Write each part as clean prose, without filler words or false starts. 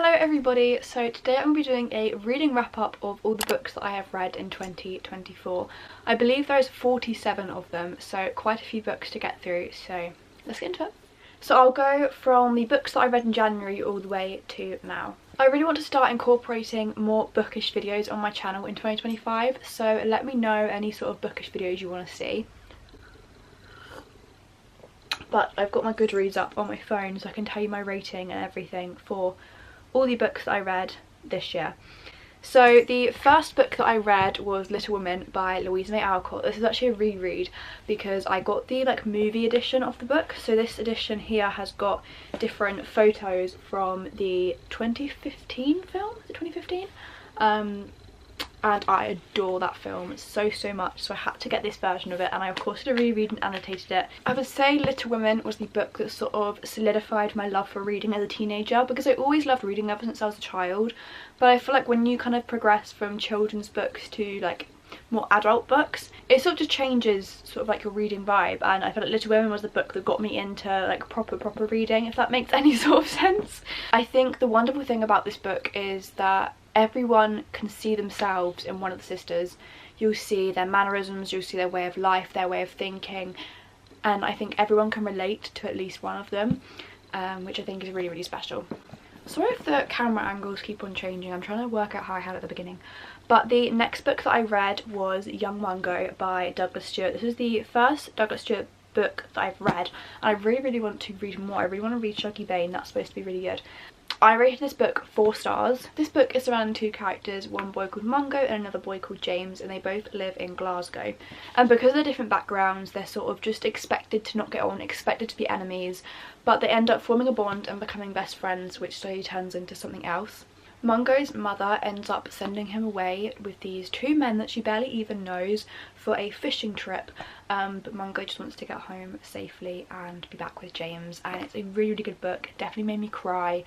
Hello everybody, so today I'm going to be doing a reading wrap up of all the books that I have read in 2024. I believe there's 47 of them, so quite a few books to get through, so let's get into it. So I'll go from the books that I read in January all the way to now. I really want to start incorporating more bookish videos on my channel in 2025, so let me know any sort of bookish videos you want to see. But I've got my Goodreads up on my phone so I can tell you my rating and everything for all the books that I read this year. So the first book that I read was Little Women by Louisa May Alcott. This is actually a reread because I got the movie edition of the book. So this edition here has got different photos from the 2015 film. Is it 2015? And I adore that film so much, so I had to get this version of it, and I of course did a reread and annotated it. I would say Little Women was the book that sort of solidified my love for reading as a teenager, because I always loved reading ever since I was a child, but I feel like when you kind of progress from children's books to more adult books, it sort of just changes sort of your reading vibe, and I feel like Little Women was the book that got me into proper reading, if that makes any sort of sense. I think the wonderful thing about this book is that everyone can see themselves in one of the sisters. You'll see their mannerisms, you'll see their way of life, their way of thinking, and I think everyone can relate to at least one of them, which I think is really special. Sorry if the camera angles keep on changing, I'm trying to work out how I had at the beginning. But the next book that I read was Young Mungo by Douglas Stewart. This is the first Douglas Stewart book that I've read, and I really want to read more. I really want to read Shuggy Bane, that's supposed to be really good. I rated this book 4 stars. This book is surrounding two characters, one boy called Mungo and another boy called James, and they both live in Glasgow. And because of their different backgrounds, they're sort of just expected to not get on, expected to be enemies, but they end up forming a bond and becoming best friends, which slowly turns into something else. Mungo's mother ends up sending him away with these two men that she barely even knows for a fishing trip, but Mungo just wants to get home safely and be back with James, and it's a really good book. It definitely made me cry.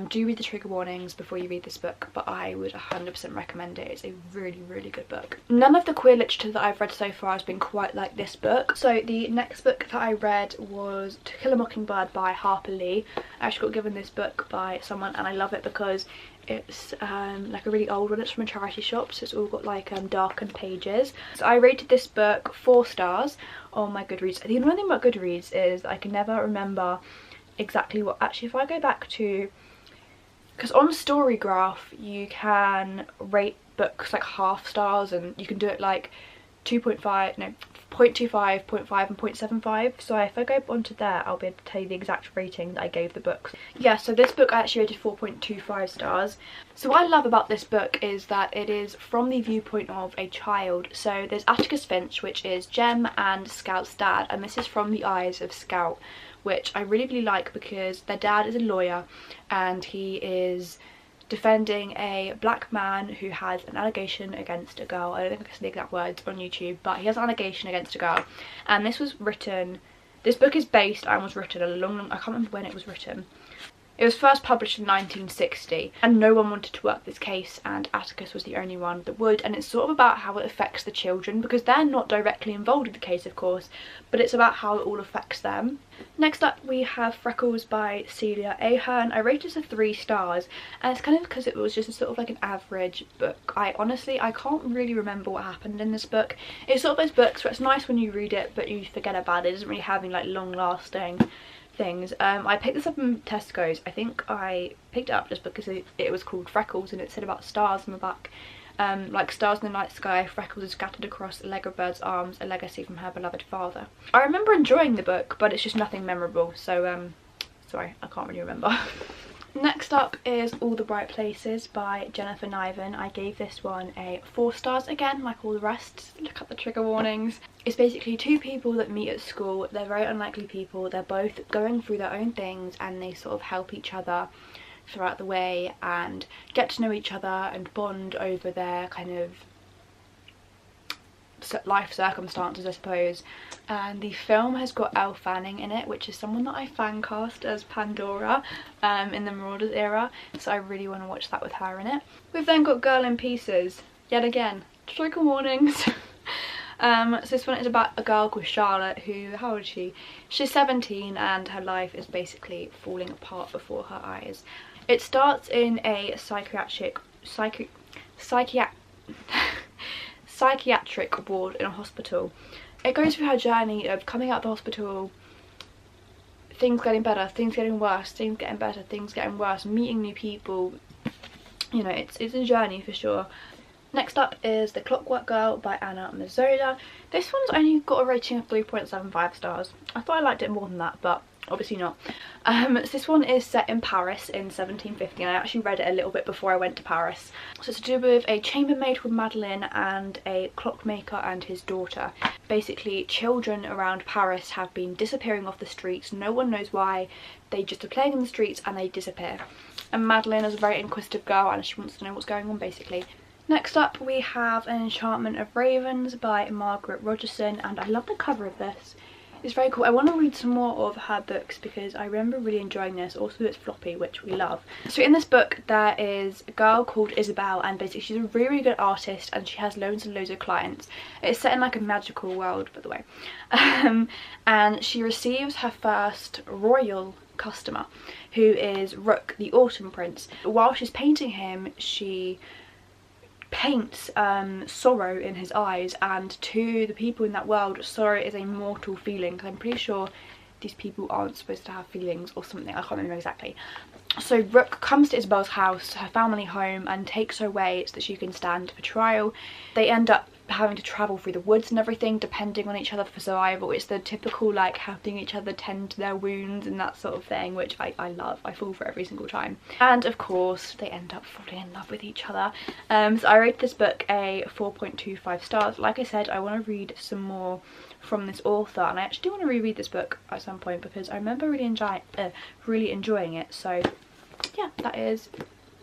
Do read the trigger warnings before you read this book, but I would 100% recommend it. It's a really good book. None of the queer literature that I've read so far has been quite like this book. So the next book that I read was To Kill a Mockingbird by Harper Lee. I actually got given this book by someone, and I love it because it's a really old one. It's from a charity shop, so it's all got darkened pages. So I rated this book 4 stars on my Goodreads. The annoying thing about Goodreads is I can never remember exactly what, actually if I go back to, because on Storygraph you can rate books half stars, and you can do it 2.5, no, 0.25, 0.5 and 0.75. so if I go onto there I'll be able to tell you the exact rating that I gave the books. Yeah, so this book I actually rated 4.25 stars. So what I love about this book is that it is from the viewpoint of a child. So there's Atticus Finch, which is Jem and Scout's dad, and this is from the eyes of Scout, which I really like because their dad is a lawyer and he is defending a black man who has an allegation against a girl. I don't think I can say the exact words on YouTube, but he has an allegation against a girl, and this book is based and was written I can't remember when it was written. It was first published in 1960, and no one wanted to work this case, and Atticus was the only one that would, and it's sort of about how it affects the children, because they're not directly involved in the case of course, but it's about how it all affects them. Next up we have Freckles by Celia Ahern. I rated it 3 stars, and it's kind of because it was just sort of an average book. I can't really remember what happened in this book. It's sort of those books where it's nice when you read it but you forget about it. It doesn't really have any long lasting things. I picked this up in Tesco's. I think I picked it up just because it was called Freckles and it said about stars on the back. Like stars in the night sky, freckles are scattered across a Lego bird's arms, a legacy from her beloved father. I remember enjoying the book, but it's just nothing memorable, so sorry, I can't really remember. Next up is All the Bright Places by Jennifer Niven. I gave this one a 4 stars again, like all the rest. Look at the trigger warnings. It's basically two people that meet at school. They're very unlikely people. They're both going through their own things, and they sort of help each other throughout the way and get to know each other and bond over their kind of life circumstances, I suppose. And the film has got Elle Fanning in it, which is someone that I fan cast as Pandora in the Marauders era, so I really want to watch that with her in it. We've then got Girl in Pieces, yet again, trigger warnings. So this one is about a girl called Charlotte who, how old is she? She's 17 and her life is basically falling apart before her eyes. It starts in a psychiatric ward in a hospital. It goes through her journey of coming out of the hospital, things getting better, things getting worse, things getting better, things getting worse, meeting new people. You know, it's a journey for sure. Next up is The Clockwork Girl by Anna Mazzola. This one's only got a rating of 3.75 stars. I thought I liked it more than that, but obviously not. So this one is set in Paris in 1750, and I actually read it a little bit before I went to Paris. So it's to do with a chambermaid called Madeleine and a clockmaker and his daughter. Basically, children around Paris have been disappearing off the streets. No one knows why. They just are playing in the streets and they disappear. And Madeleine is a very inquisitive girl and she wants to know what's going on, basically. Next up we have An Enchantment of Ravens by Margaret Rogerson, and I love the cover of this. It's very cool. I want to read some more of her books because I remember really enjoying this. Also it's floppy, which we love. So in this book there is a girl called Isabel, and basically she's a really, really good artist and she has loads and loads of clients. It's set in like a magical world, by the way. And she receives her first royal customer, who is Rook, the Autumn Prince. While she's painting him, she paints sorrow in his eyes, and to the people in that world sorrow is a mortal feeling, because I'm pretty sure these people aren't supposed to have feelings or something. I can't remember exactly. So Rook comes to Isabel's house, her family home, and takes her away so that she can stand for trial. They end up having to travel through the woods and everything, depending on each other for survival. It's the typical like helping each other tend to their wounds and that sort of thing, which I love. I fall for every single time. And of course they end up falling in love with each other. So I rated this book a 4.25 stars. Like I said, I want to read some more from this author, and I actually do want to reread this book at some point because I remember really enjoying it. So yeah, that is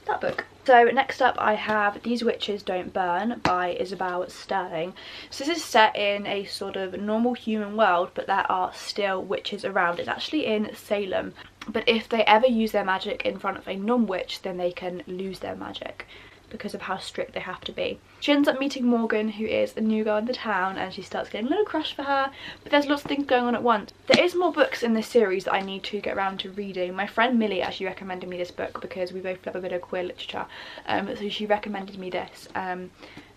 that book. So next up I have These Witches Don't Burn by Isabel Sterling. So this is set in a sort of normal human world, but there are still witches around. It's actually in Salem, but if they ever use their magic in front of a non-witch, then they can lose their magic because of how strict they have to be. She ends up meeting Morgan, who is a new girl in the town, and she starts getting a little crush for her, but there's lots of things going on at once. There is more books in this series that I need to get around to reading. My friend Millie actually recommended me this book because we both love a bit of queer literature, so she recommended me this, and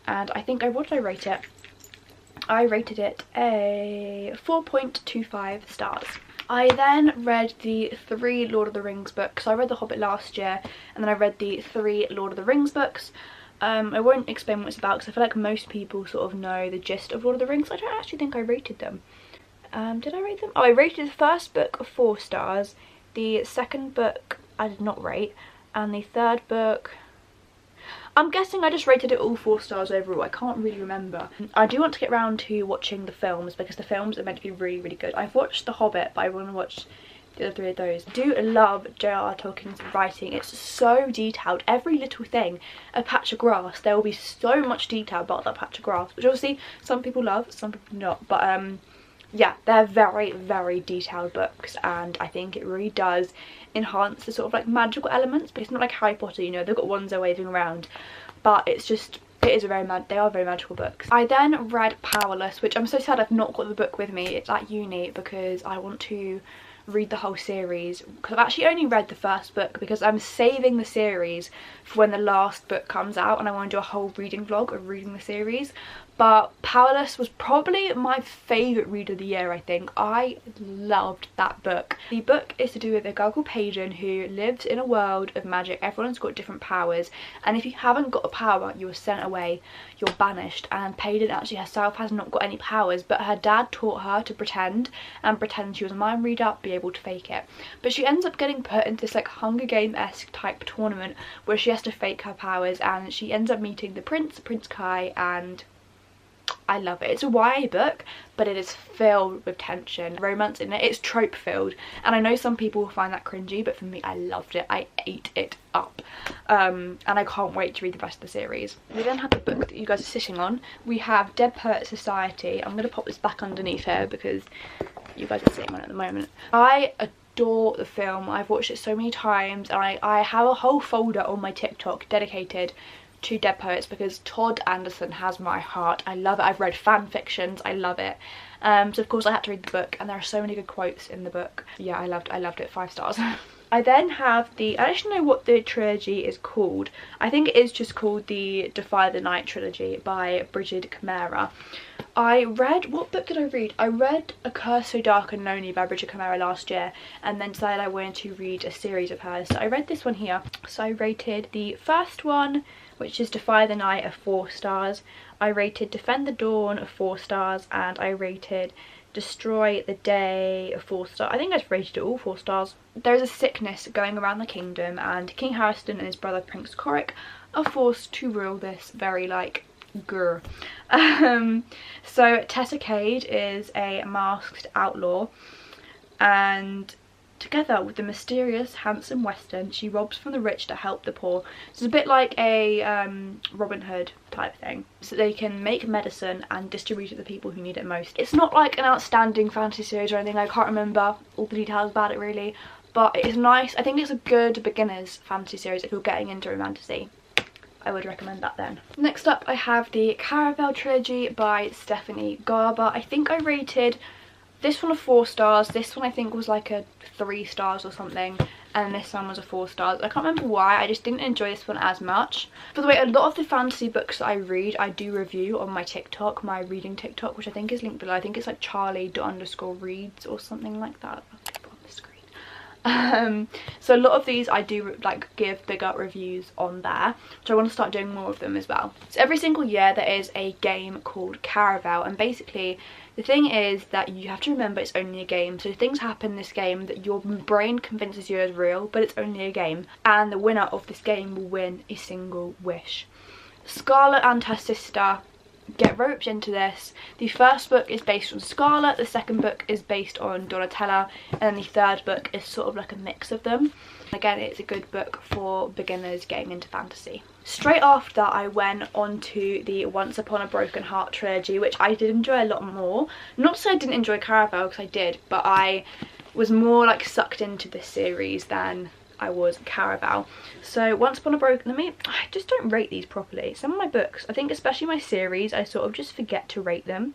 I think what did I rate it? I rated it a 4.25 stars. I then read the 3 Lord of the Rings books. So I read The Hobbit last year, and then I read the 3 Lord of the Rings books. I won't explain what it's about because I feel like most people sort of know the gist of Lord of the Rings. I don't actually think I rated them. Did I rate them? Oh, I rated the first book 4 stars. The second book I did not rate, and the third book, I'm guessing I just rated it all 4 stars overall. I can't really remember. I do want to get around to watching the films because the films are meant to be really, really good. I've watched The Hobbit, but I want to watch the other 3 of those. I do love J.R.R. Tolkien's writing. It's so detailed. Every little thing, a patch of grass, there will be so much detail about that patch of grass, which obviously some people love, some people not. But yeah, they're very, very detailed books, and I think it really does enhance the sort of like magical elements. But it's not like Harry Potter, you know, they've got wands they're waving around, but it's just, they are very magical books. I then read Powerless, which I'm so sad I've not got the book with me. It's at uni because I want to read the whole series, because I've actually only read the first book because I'm saving the series for when the last book comes out, and I want to do a whole reading vlog of reading the series. But Powerless was probably my favourite read of the year, I think. I loved that book. The book is to do with a girl called Paige who lives in a world of magic. Everyone's got different powers, and if you haven't got a power, you're sent away, you're banished. And Paige actually herself has not got any powers, but her dad taught her to pretend she was a mind reader, be able to fake it. But she ends up getting put into this like Hunger Game-esque type tournament where she has to fake her powers, and she ends up meeting the Prince Kai, and I love it. It's a YA book, but it is filled with tension, romance in it. It's trope filled, and I know some people will find that cringy, but for me, I loved it. I ate it up, and I can't wait to read the rest of the series. We then have the book that you guys are sitting on. We have Dead Poets Society. I'm going to pop this back underneath here because you guys are sitting on it at the moment. I adore the film. I've watched it so many times, and I have a whole folder on my TikTok dedicated to Dead Poets because Todd Anderson has my heart. I love it. I've read fan fictions. I love it. So of course I had to read the book, and there are so many good quotes in the book. Yeah, I loved it. 5 stars. I then have the, I actually know what the trilogy is called. I think it is just called the Defy the Night trilogy by Bridget Camara. I read, what book did I read? I read A Curse So Dark and Lonely by Bridget Camara last year, and then decided I wanted to read a series of hers. So I read this one here. So I rated the first one, which is Defy the Night, of 4 stars. I rated Defend the Dawn of 4 stars, and I rated Destroy the Day of 4 stars. I think I've rated it all 4 stars. There is a sickness going around the kingdom, and King Harriston and his brother Prince Coric are forced to rule this very, like, grr. So Tessa Cade is a masked outlaw, and together with the mysterious handsome Weston, she robs from the rich to help the poor. So it's a bit like a Robin Hood type thing, so they can make medicine and distribute it to the people who need it most. It's not like an outstanding fantasy series or anything. I can't remember all the details about it really, but it is nice. I think it's a good beginner's fantasy series if you're getting into romantasy. I would recommend that then. Next up I have the Caraval trilogy by Stephanie Garber. I think I rated this one a 4 stars, this one I think was like a 3 stars or something, and this one was a 4 stars. I can't remember why, I just didn't enjoy this one as much. By the way, a lot of the fantasy books that I read, I do review on my TikTok, my reading TikTok, which I think is linked below. I think it's like charlie_reads or something like that. So a lot of these I do like give bigger reviews on there, which I want to start doing more of them as well. So every single year there is a game called Caraval, and basically the thing is that you have to remember it's only a game. So things happen in this game that your brain convinces you is real, but it's only a game, and the winner of this game will win a single wish. Scarlett and her sister get roped into this. The first book is based on Scarlett, the second book is based on Donatella, and then the third book is sort of like a mix of them. Again, it's a good book for beginners getting into fantasy. Straight after that I went on to the Once Upon a Broken Heart trilogy, which I did enjoy a lot more. Not to say I didn't enjoy Caraval, because I did, but I was more like sucked into this series than I was Caraval. So Once Upon a Broken, I just don't rate these properly. Some of my books, I think especially my series, I sort of just forget to rate them.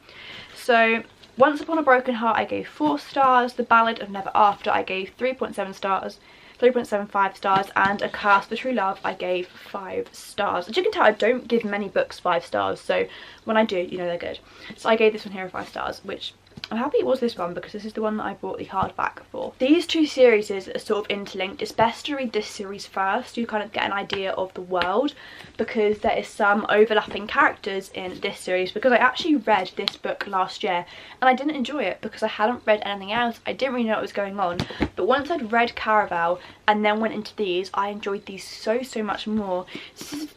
So Once Upon a Broken Heart I gave 4 stars, The Ballad of Never After I gave 3.7 stars, 3.75 stars, and A Curse for True Love I gave 5 stars. As you can tell, I don't give many books 5 stars, so when I do, you know they're good. So I gave this one here a 5 stars, which I'm happy it was this one because this is the one that I bought the hardback for. These two series are sort of interlinked. It's best to read this series first to kind of get an idea of the world, because there is some overlapping characters in this series, because I actually read this book last year and I didn't enjoy it because I hadn't read anything else. I didn't really know what was going on, but once I'd read Caraval and then went into these, I enjoyed these so much more.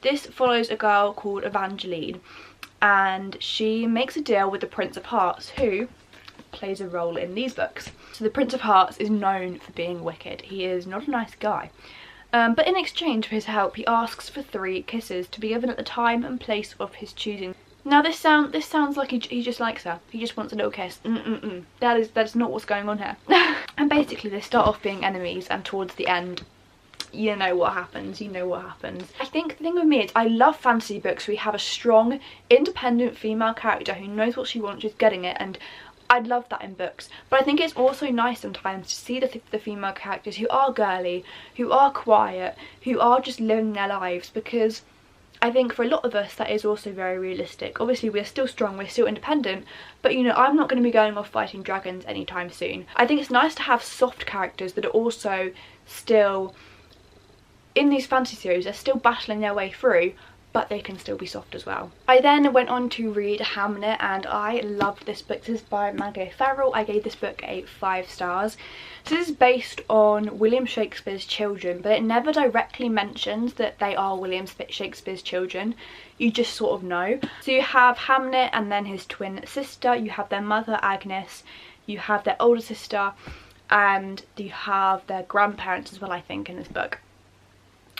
This follows a girl called Evangeline, and she makes a deal with the Prince of Hearts, who plays a role in these books. So the Prince of Hearts is known for being wicked. He is not a nice guy. But in exchange for his help, he asks for 3 kisses to be given at the time and place of his choosing. Now this sounds like he just likes her. He just wants a little kiss. That is not what's going on here. And basically they start off being enemies, and towards the end, you know what happens. I think the thing with me is I love fantasy books where we have a strong, independent female character who knows what she wants, she's getting it, and I'd love that in books. But I think it's also nice sometimes to see the female characters who are girly, who are quiet, who are just living their lives, because I think for a lot of us that is also very realistic. Obviously we're still strong, we're still independent, but you know, I'm not going to be going off fighting dragons anytime soon. I think it's nice to have soft characters that are also still, in these fantasy series, they're still battling their way through, but they can still be soft as well. I then went on to read Hamnet, and I loved this book. This is by Maggie Farrell. I gave this book a 5 stars. So this is based on William Shakespeare's children, but it never directly mentions that they are William Shakespeare's children. You just sort of know. So you have Hamnet and then his twin sister, you have their mother Agnes, you have their older sister, and you have their grandparents as well, I think, in this book.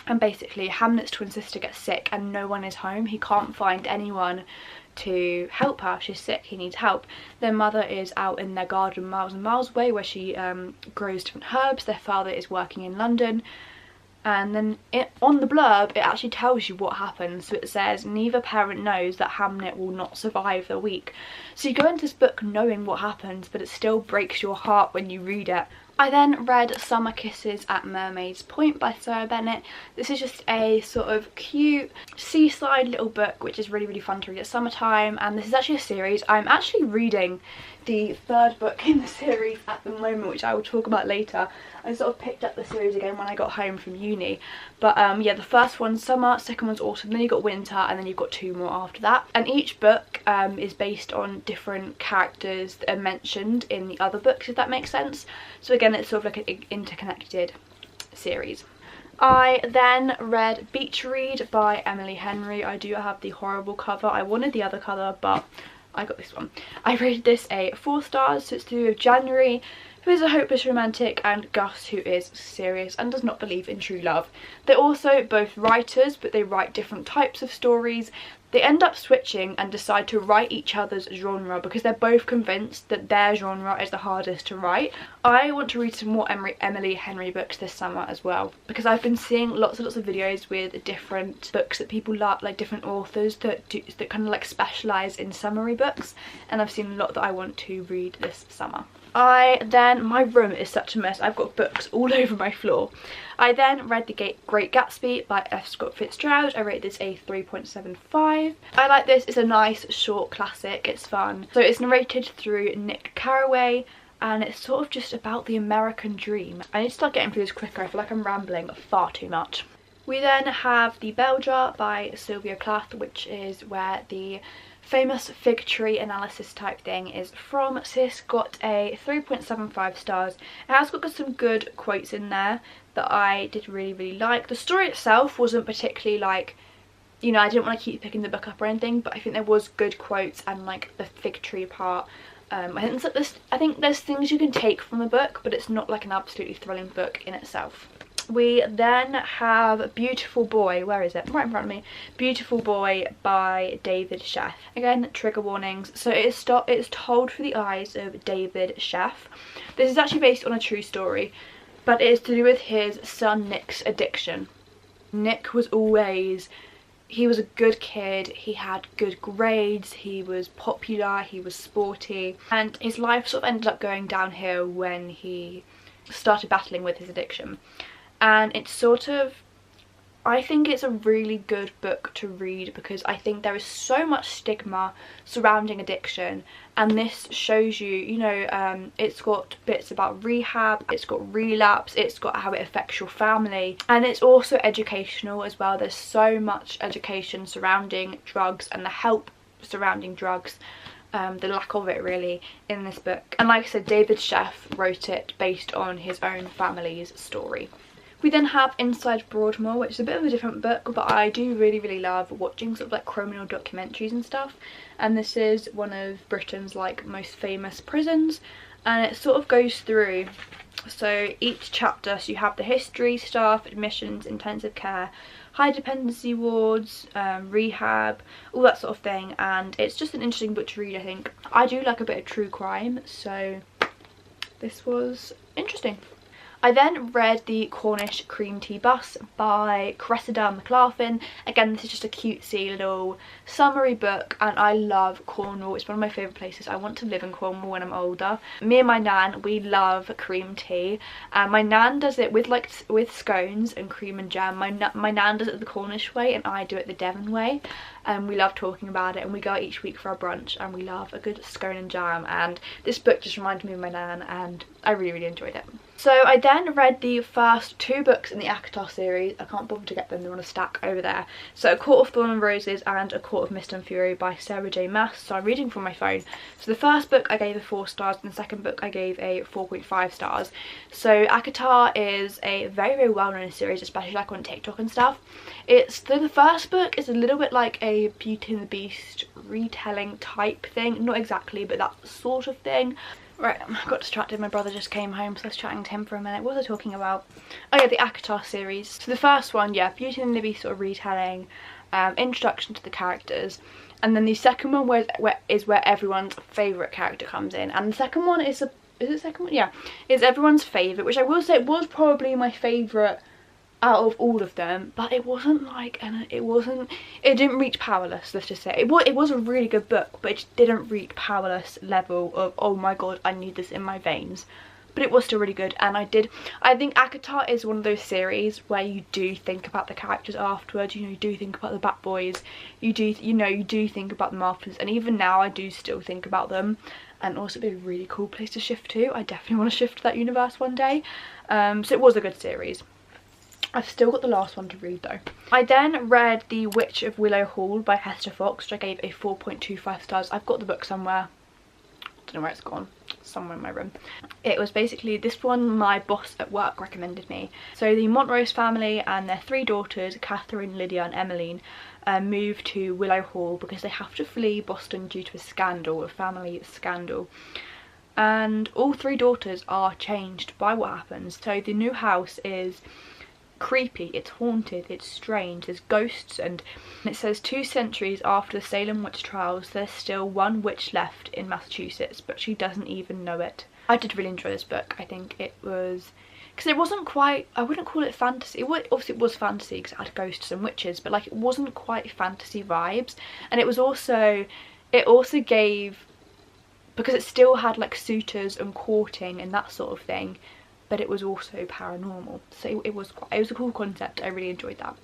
And basically Hamnet's twin sister gets sick and no one is home. He can't find anyone to help her. She's sick, he needs help. Their mother is out in their garden miles and miles away where she grows different herbs. Their father is working in London. And then on the blurb it actually tells you what happens. So it says neither parent knows that Hamnet will not survive the week. So you go into this book knowing what happens, but it still breaks your heart when you read it. I then read Summer Kisses at Mermaid's Point by Sarah Bennett. This is just a sort of cute seaside little book which is really, really fun to read at summertime, and this is actually a series. I'm actually reading the third book in the series at the moment, which I will talk about later. I sort of picked up the series again when I got home from uni, but yeah, the first one's summer, second one's autumn, then you've got winter, and then you've got 2 more after that. And each book is based on different characters that are mentioned in the other books, if that makes sense. So again, it's sort of like an interconnected series. I then read Beach Read by Emily Henry. I do have the horrible cover. I wanted the other colour, but I got this one. I rated this a 4 stars, so it's to do with January, who is a hopeless romantic, and Gus, who is serious and does not believe in true love. They're also both writers, but they write different types of stories. They end up switching and decide to write each other's genre because they're both convinced that their genre is the hardest to write. I want to read some more Emily Henry books this summer as well, because I've been seeing lots of videos with different books that people love, like different authors that kind of like specialise in summary books, and I've seen a lot that I want to read this summer. My room is such a mess. I've got books all over my floor. I then read The Great Gatsby by F. Scott Fitzgerald. I rated this a 3.75. I like this. It's a nice short classic. It's fun. So it's narrated through Nick Carraway, and it's sort of just about the American dream. I need to start getting through this quicker. I feel like I'm rambling far too much. We then have The Bell Jar by Sylvia Plath, which is where the famous fig tree analysis type thing is from. So this got a 3.75 stars. It has got some good quotes in there that I did really, really like. The story itself wasn't particularly like, you know, I didn't want to keep picking the book up or anything, but I think there was good quotes, and like the fig tree part, I think there's things you can take from the book, but it's not like an absolutely thrilling book in itself. We then have Beautiful Boy, where is it? Right in front of me. Beautiful Boy by David Sheff. Again, trigger warnings. So it's told through the eyes of David Sheff. This is actually based on a true story, but it is to do with his son Nick's addiction. Nick was always, he was a good kid, he had good grades, he was popular, he was sporty, and his life sort of ended up going downhill when he started battling with his addiction. And it's sort of, I think it's a really good book to read because I think there is so much stigma surrounding addiction, and this shows you, you know, it's got bits about rehab, it's got relapse, it's got how it affects your family, and it's also educational as well. There's so much education surrounding drugs and the help surrounding drugs, the lack of it really, in this book. And like I said, David Sheff wrote it based on his own family's story. We then have Inside Broadmoor, which is a bit of a different book, but I do really, really love watching sort of like criminal documentaries and stuff. And this is one of Britain's like most famous prisons, and it sort of goes through, so each chapter, so you have the history, staff, admissions, intensive care, high dependency wards, rehab, all that sort of thing, and it's just an interesting book to read, I think. I do like a bit of true crime, so this was interesting. I then read The Cornish Cream Tea Bus by Cressida McLaughlin. Again, this is just a cutesy little summary book, and I love Cornwall. It's one of my favourite places. I want to live in Cornwall when I'm older. Me and my nan, we love cream tea, and my nan does it with scones and cream and jam. My nan does it the Cornish way, and I do it the Devon way. And we love talking about it, and we go out each week for our brunch, and we love a good scone and jam, and this book just reminded me of my nan, and I really, really enjoyed it. So I then read the first 2 books in the ACOTAR series. I can't bother to get them, they're on a stack over there. So A Court of Thorn and Roses and A Court of Mist and Fury by Sarah J Maas. So I'm reading from my phone. So the first book I gave a 4 stars, and the second book I gave a 4.5 stars. So ACOTAR is a very, very well-known series, especially like on TikTok and stuff. The first book is a little bit like a Beauty and the Beast retelling type thing. Not exactly, but that sort of thing. Right, I got distracted. My brother just came home, so I was chatting to him for a minute. What was I talking about? Oh yeah, the ACOTAR series. So the first one, yeah, Beauty and the Beast sort of retelling, introduction to the characters. And then the second one is where everyone's favourite character comes in. And the second one is it second one? Yeah, is everyone's favourite, which I will say was probably my favourite out of all of them, but it wasn't like, and it didn't reach Powerless, let's just say. It was a really good book, but it didn't reach Powerless level of, oh my god, I need this in my veins. but it was still really good. And I think ACOTAR is one of those series where you do think about the characters afterwards. You know, you do think about the Bat Boys, you do think about them afterwards, and even now I do still think about them. And also it'd be a really cool place to shift to. I definitely want to shift to that universe one day. So it was a good series. I've still got the last one to read though. I then read The Witch of Willow Hall by Hester Fox, which I gave a 4.25 stars. I've got the book somewhere. I don't know where it's gone. Somewhere in my room. It was basically, this one my boss at work recommended me. So the Montrose family and their 3 daughters, Catherine, Lydia and Emmeline, moved to Willow Hall because they have to flee Boston due to a scandal, a family scandal. And all 3 daughters are changed by what happens. So the new house is creepy, it's haunted, it's strange, there's ghosts, and it says 2 centuries after the Salem witch trials there's still one witch left in Massachusetts, but she doesn't even know it. I did really enjoy this book. I think it was, because it wasn't quite, I wouldn't call it fantasy, obviously it was fantasy because it had ghosts and witches, but like it wasn't quite fantasy vibes. And it was also, it also gave, because it still had like suitors and courting and that sort of thing, but it was also paranormal, so it was a cool concept. I really enjoyed that.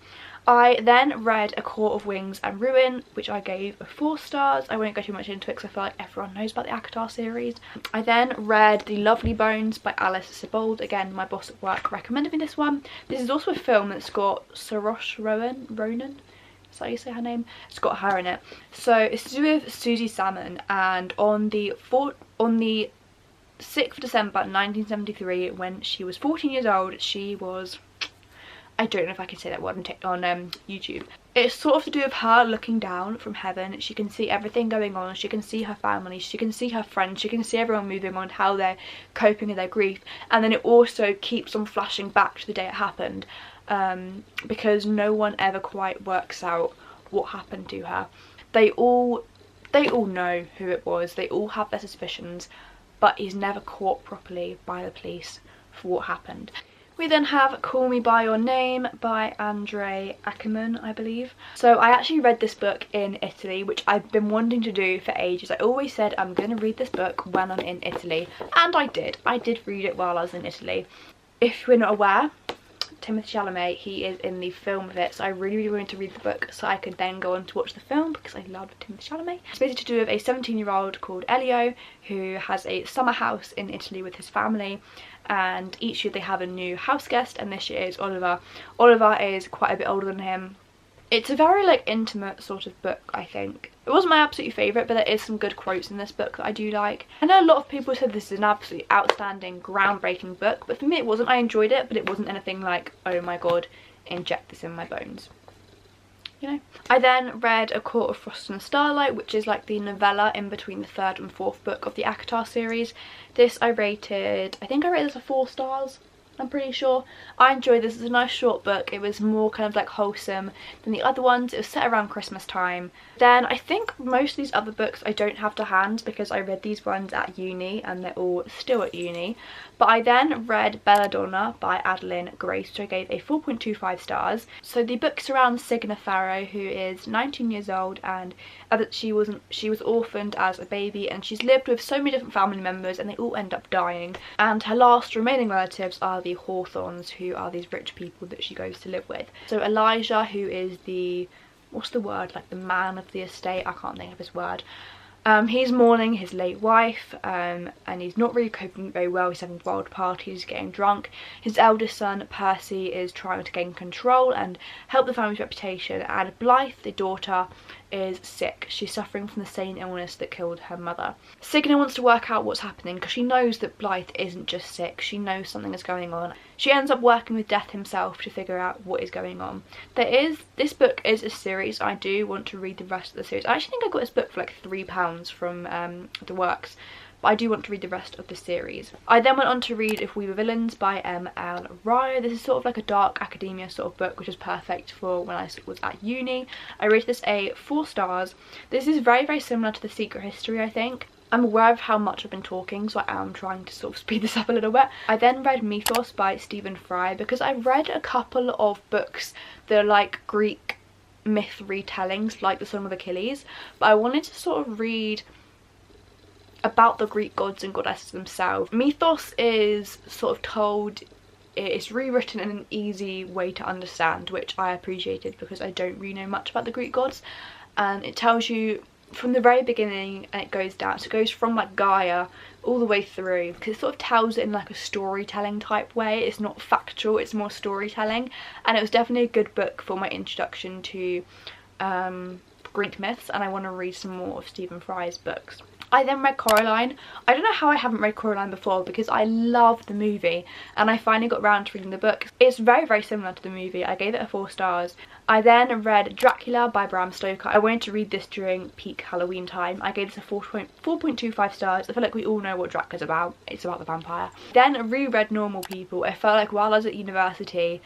I then read A Court of Wings and Ruin, which I gave a 4 stars. I won't go too much into it because I feel like everyone knows about the ACOTAR series. I then read The Lovely Bones by Alice Sebold. Again, my boss at work recommended me this one. This is also a film that's got Saoirse Ronan. Is that how you say her name? It's got her in it. So it's to do with Susie Salmon, and on the 6th of December 1973, when she was 14 years old, she was, I don't know if I can say that word on YouTube. It's sort of to do with her looking down from heaven. She can see everything going on, she can see her family, she can see her friends, she can see everyone moving on, how they're coping with their grief. And then it also keeps on flashing back to the day it happened, because no one ever quite works out what happened to her. They all know who it was, they all have their suspicions, but he's never caught properly by the police for what happened. We then have Call Me By Your Name by Andre Ackerman, I believe. So I actually read this book in Italy, which I've been wanting to do for ages. I always said I'm going to read this book when I'm in Italy, and I did. I did read it while I was in Italy. If you're not aware, Timothée Chalamet, he is in the film of it, so I really wanted to read the book so I could then go on to watch the film because I love Timothée Chalamet. It's basically to do with a 17-year-old called Elio who has a summer house in Italy with his family, and each year they have a new house guest, and this year is Oliver. Oliver is quite a bit older than him. It's a very like intimate sort of book, I think. It wasn't my absolute favourite, but there is some good quotes in this book that I do like. I know a lot of people said this is an absolutely outstanding, groundbreaking book, but for me it wasn't. I enjoyed it, but it wasn't anything like, oh my god, inject this in my bones. You know? I then read A Court of Frost and Starlight, which is like the novella in between the 3rd and 4th book of the ACOTAR series. This I rated, I think I rated this a 4 stars. I'm pretty sure. I enjoyed this. It's a nice short book. It was more kind of like wholesome than the other ones. It was set around Christmas time. Then I think most of these other books I don't have to hand because I read these ones at uni and they're all still at uni. But I then read Belladonna by Adeline Grace, which I gave a 4.25 stars. So the book surrounds Signa Farrow, who is 19 years old, and she was orphaned as a baby, and she's lived with so many different family members and they all end up dying. And her last remaining relatives are the Hawthorns, who are these rich people that she goes to live with. So Elijah, who is the, what's the word, like the man of the estate, I can't think of his word. He's mourning his late wife, and he's not really coping very well. He's having wild parties, getting drunk. His eldest son, Percy, is trying to gain control and help the family's reputation, and Blythe, the daughter, is sick. She's suffering from the same illness that killed her mother. Signa wants to work out what's happening because she knows that Blythe isn't just sick, she knows something is going on. She ends up working with Death himself to figure out what is going on. This book is a series. I do want to read the rest of the series. I actually think I got this book for like £3 from the works, but I do want to read the rest of the series. I then went on to read If We Were Villains by M.L. Rye. This is sort of like a dark academia sort of book, which is perfect for when I was at uni. I rated this a 4 stars. This is very, very similar to The Secret History, I think. I'm aware of how much I've been talking, so I am trying to sort of speed this up a little bit. I then read Mythos by Stephen Fry because I read a couple of books that are like Greek myth retellings, like The Song of Achilles, but I wanted to sort of read about the Greek gods and goddesses themselves. Mythos is sort of told, it's rewritten in an easy way to understand, which I appreciated because I don't really know much about the Greek gods. And it tells you from the very beginning, and it goes down, so it goes from like Gaia all the way through, because it sort of tells it in like a storytelling type way. It's not factual, it's more storytelling, and it was definitely a good book for my introduction to Greek myths, and I want to read some more of Stephen Fry's books. I then read Coraline. I don't know how I haven't read Coraline before, because I love the movie and I finally got around to reading the book. It's very similar to the movie. I gave it a 4 stars. I then read Dracula by Bram Stoker. I wanted to read this during peak Halloween time. I gave this a 4.25 stars. I feel like we all know what Dracula's about. It's about the vampire. Then reread Normal People. I felt like while I was at university,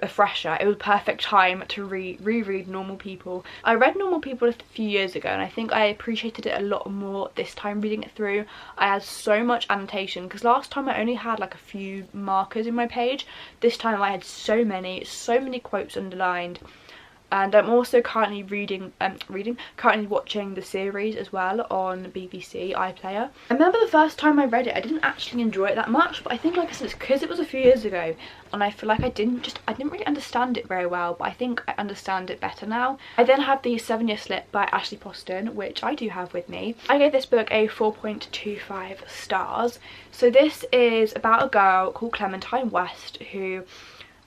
a fresher, it was perfect time to reread Normal People. I read Normal People a few years ago and I think I appreciated it a lot more this time reading it through. I had so much annotation, because last time I only had like a few markers in my page. This time I had so many quotes underlined. And I'm also currently currently watching the series as well on BBC iPlayer. I remember the first time I read it, I didn't actually enjoy it that much, but I think, like I said, it's because it was a few years ago and I feel like I didn't really understand it very well, but I think I understand it better now. I then have the 7-Year Slip by Ashley Poston, which I do have with me. I gave this book a 4.25 stars. So this is about a girl called Clementine West who,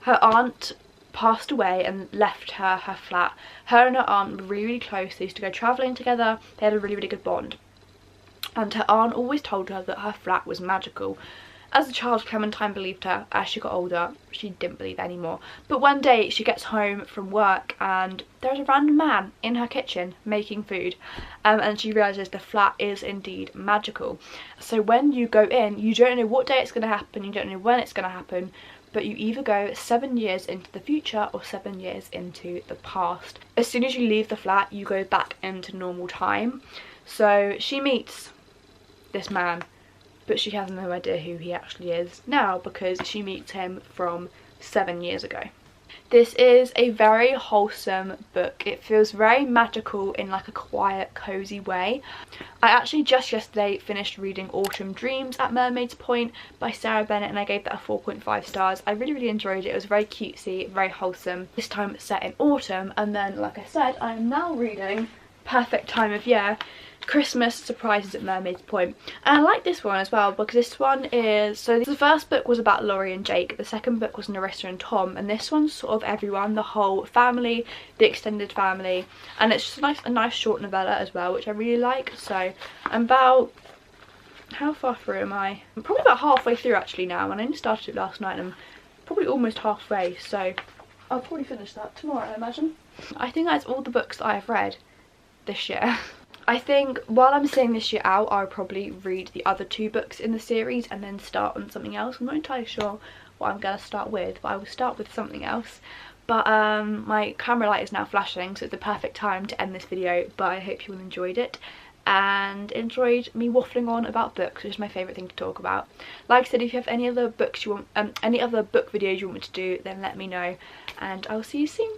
her aunt passed away and left her flat. Her and her aunt were really close. They used to go travelling together. They had a really good bond. And her aunt always told her that her flat was magical. As a child, Clementine believed her. As she got older, she didn't believe anymore. But one day she gets home from work and there's a random man in her kitchen making food, and she realises the flat is indeed magical. So when you go in, you don't know what day it's going to happen, you don't know when it's going to happen, but you either go 7 years into the future or 7 years into the past. As soon as you leave the flat, you go back into normal time. So she meets this man, but she has no idea who he actually is now, because she meets him from 7 years ago. This is a very wholesome book. It feels very magical in like a quiet, cozy way. I actually just yesterday finished reading Autumn Dreams at Mermaid's Point by Sarah Bennett, and I gave that a 4.5 stars. I really enjoyed it. It was very cutesy, very wholesome. This time it's set in autumn, and then, like I said, I am now reading Perfect Time of Year, Christmas Surprises at Mermaid's Point. And I like this one as well, because this one is, so the first book was about Laurie and Jake, the second book was Narissa and Tom, and this one's sort of everyone, the whole family, the extended family, and it's just a nice short novella as well, which I really like. So I'm about, how far through am I? I'm probably about halfway through actually now, and I only started it last night and I'm probably almost halfway, so I'll probably finish that tomorrow, I imagine. I think that's all the books that I have read this year. I think while I'm seeing this year out, I'll probably read the other 2 books in the series and then start on something else. I'm not entirely sure what I'm going to start with, but I will start with something else. But my camera light is now flashing, so it's the perfect time to end this video, but I hope you all enjoyed it and enjoyed me waffling on about books, which is my favourite thing to talk about. Like I said, if you have any other books you want, any other book videos you want me to do, then let me know, and I'll see you soon.